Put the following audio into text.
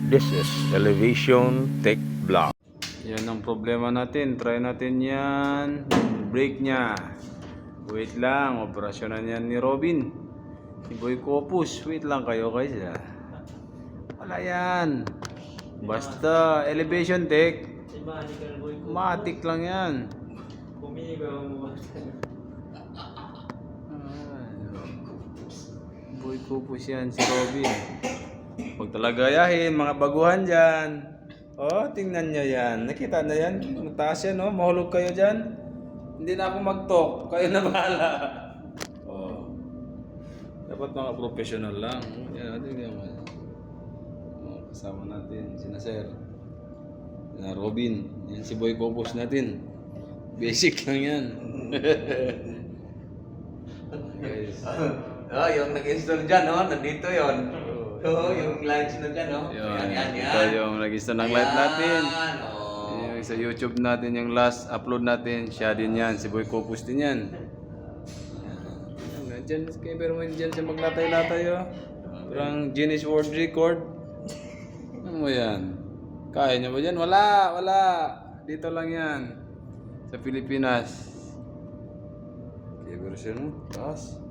This is Elevation Tech Vlog. Yan ang problema natin. Try natin yan. Brake niya. Wait lang. Operasyonan yan ni Robin. Si Boy Kopus. Wait lang kayo guys. Wala yan. Basta Elevation Tech. Matik lang yan. Boy Kopus yan si Robin. Huwag talaga yahin, mga baguhan dyan. Oh, tingnan nyo yan. Nakita na yan? Mataas yan, oh. Mahulog kayo dyan. Hindi na ako mag-talk. Kayo na bahala. Oh. Dapat mga professional lang. Yan natin yan. Oh, kasama natin. Sina Sir. Sina Robin. Yan si Boy Kopus natin. Basic lang yan. Guys. Oh, yung nag-install dyan, oh. Nandito yon. Oo, yung lights na dyan, no? Yan. Ito yung nag-install ng light natin. Yung sa YouTube natin, yung last upload natin, siya din yan. Si Boy Kopus din yan. Diyan, kay Berman dyan siya maglatay-latay, oh. Parang Guinness World Record. Ano mo yan? Kaya niya ba dyan? Wala. Dito lang yan. Sa Pilipinas. Okay, version mo. Taas.